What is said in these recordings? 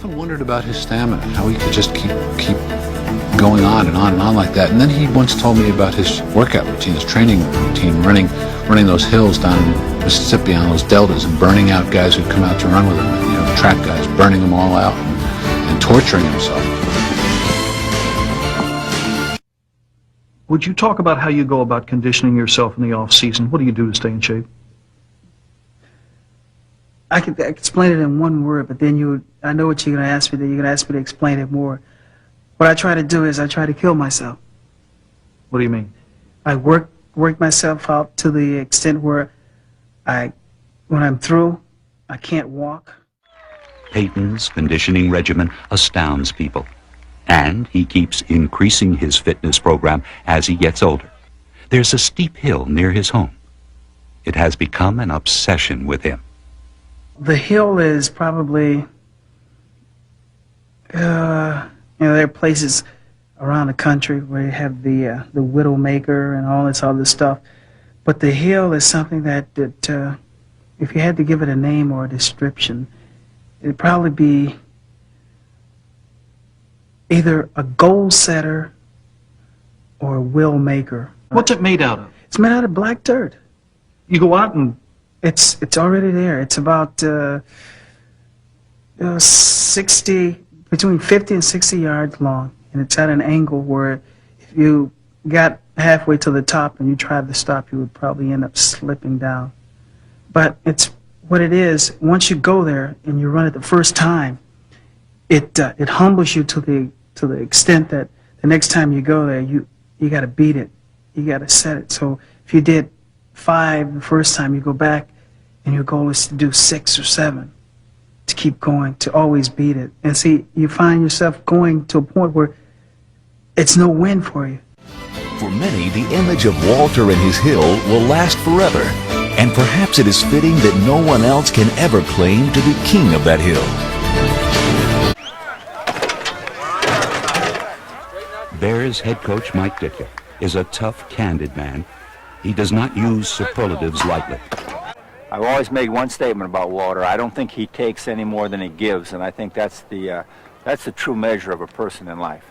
often wondered about his stamina, how he could just keep going on and on and on like that. And then he once told me about his workout routine, his training routine, running those hills down in Mississippi on those deltas and burning out guys who'd come out to run with him, and, track guys, burning them all out and torturing himself. Would you talk about how you go about conditioning yourself in the off season? What do you do to stay in shape? I could explain it in one word, but then I know what you're going to ask me. Then you're going to ask me to explain it more. What I try to do is I try to kill myself. What do you mean? I work myself out to the extent where when I'm through, I can't walk. Payton's conditioning regimen astounds people, and he keeps increasing his fitness program as he gets older. There's a steep hill near his home. It has become an obsession with him. The hill is probably, there are places around the country where you have the Widowmaker and all this other stuff. But the hill is something that if you had to give it a name or a description, it'd probably be either a goal setter or a will maker. What's it made out of? It's made out of black dirt. You go out and... It's already there. It's about 60, between 50 and 60 yards long, and it's at an angle where if you got halfway to the top and you tried to stop, you would probably end up slipping down. But it's what it is. Once you go there and you run it the first time, it humbles you to the extent that the next time you go there, you got to beat it. You got to set it. So if you did 5 the first time, you go back, and your goal is to do 6 or 7, to keep going, to always beat it. And see, you find yourself going to a point where it's no win for you. For many, the image of Walter and his hill will last forever, and perhaps it is fitting that no one else can ever claim to be king of that hill. Bears head coach Mike Ditka is a tough, candid man. He does not use superlatives lightly. I've always made one statement about Walter. I don't think he takes any more than he gives, and I think that's the true measure of a person in life.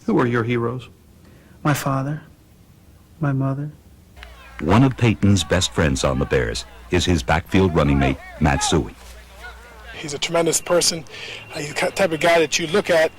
Who are your heroes? My father, my mother. One of Payton's best friends on the Bears is his backfield running mate, Matt Suhey. He's a tremendous person. He's the type of guy that you look at,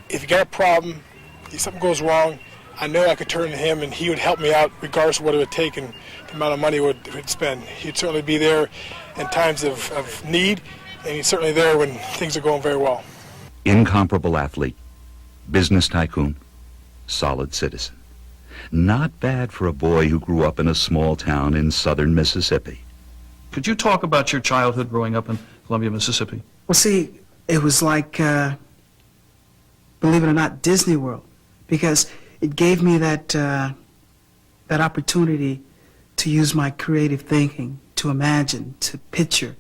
if you got a problem, if something goes wrong, I know I could turn to him and he would help me out regardless of what it would take and the amount of money it would spend. He'd certainly be there in times of need, and he's certainly there when things are going very well. Incomparable athlete, business tycoon, solid citizen. Not bad for a boy who grew up in a small town in southern Mississippi. Could you talk about your childhood growing up in Columbia, Mississippi? Well, see, it was like, believe it or not, Disney World, because it gave me that opportunity to use my creative thinking, to imagine, to picture,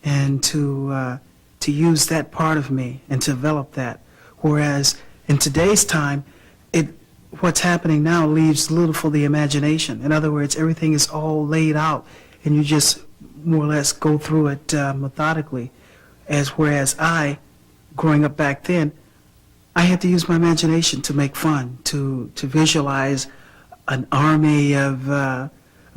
and to use that part of me and to develop that. Whereas in today's time, what's happening now leaves little for the imagination. In other words, everything is all laid out, and you just more or less go through it methodically. Whereas I, growing up back then, I had to use my imagination to make fun, to visualize an army of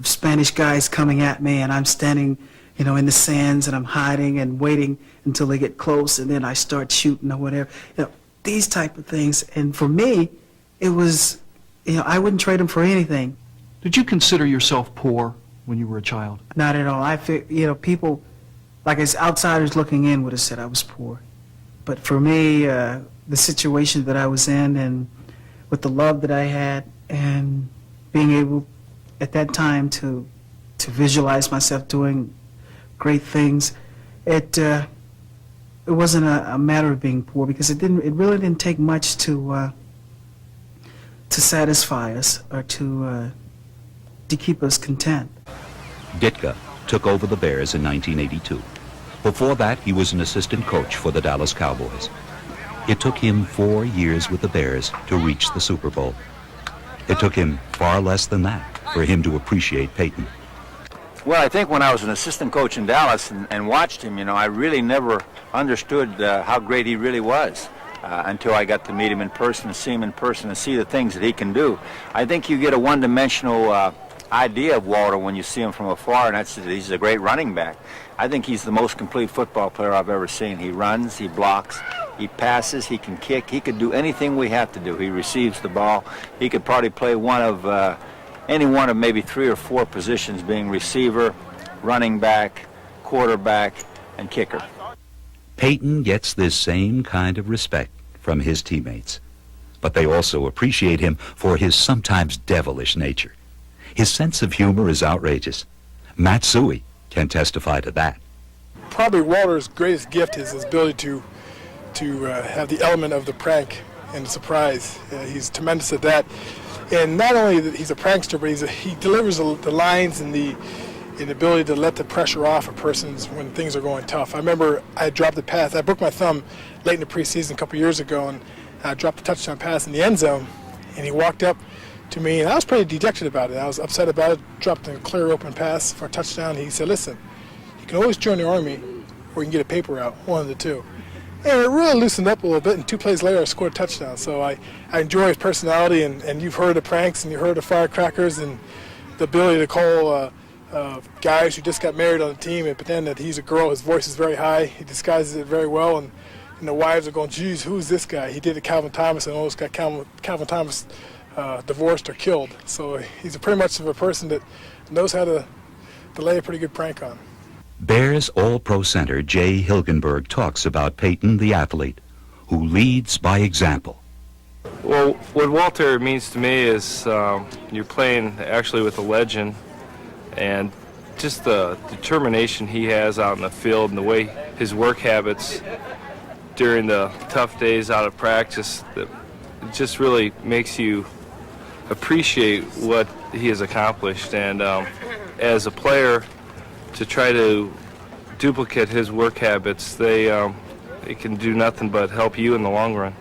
Spanish guys coming at me, and I'm standing, in the sands, and I'm hiding and waiting until they get close, and then I start shooting or whatever. These type of things. And for me, it was, I wouldn't trade them for anything. Did you consider yourself poor when you were a child? Not at all. I feel, people, like as outsiders looking in, would have said I was poor. But for me, the situation that I was in, and with the love that I had, and being able at that time to visualize myself doing great things, it wasn't a matter of being poor, because it really didn't take much to satisfy us or to keep us content. Ditka took over the Bears in 1982. Before that, he was an assistant coach for the Dallas Cowboys. It took him 4 years with the Bears to reach the Super Bowl. It took him far less than that for him to appreciate Payton. Well, I think when I was an assistant coach in Dallas and watched him, I really never understood how great he really was until I got to meet him in person, see him in person, and see the things that he can do. I think you get a one-dimensional idea of Walter when you see him from afar, and that's that he's a great running back. I think he's the most complete football player I've ever seen. He runs, he blocks, he passes, he can kick, he could do anything we have to do. He receives the ball. He could probably play any one of maybe 3 or 4 positions, being receiver, running back, quarterback, and kicker. Payton gets this same kind of respect from his teammates, but they also appreciate him for his sometimes devilish nature. His sense of humor is outrageous. Matt Suhey can testify to that. Probably Walter's greatest gift is his ability to have the element of the prank and the surprise. He's tremendous at that. And not only that he's a prankster, but he delivers the lines and the ability to let the pressure off a person when things are going tough. I remember I dropped a pass. I broke my thumb late in the preseason a couple years ago, and I dropped a touchdown pass in the end zone, and he walked up to me, and I was pretty dejected about it. I was upset about it, dropped a clear open pass for a touchdown. He said, listen, you can always join the Army or you can get a paper out, one of the two. And it really loosened up a little bit, and 2 plays later I scored a touchdown. So I enjoy his personality, and you've heard the pranks and you heard the firecrackers and the ability to call guys who just got married on the team and pretend that he's a girl. His voice is very high. He disguises it very well, and the wives are going, geez, who's this guy? He did it to Calvin Thomas and almost got Calvin Thomas divorced or killed. So he's pretty much of a person that knows how to lay a pretty good prank on. Bears All-Pro center Jay Hilgenberg talks about Payton, the athlete, who leads by example. Well, what Walter means to me is you're playing actually with a legend, and just the determination he has out in the field and the way his work habits during the tough days out of practice, that it just really makes you appreciate what he has accomplished. And as a player, to try to duplicate his work habits, it can do nothing but help you in the long run.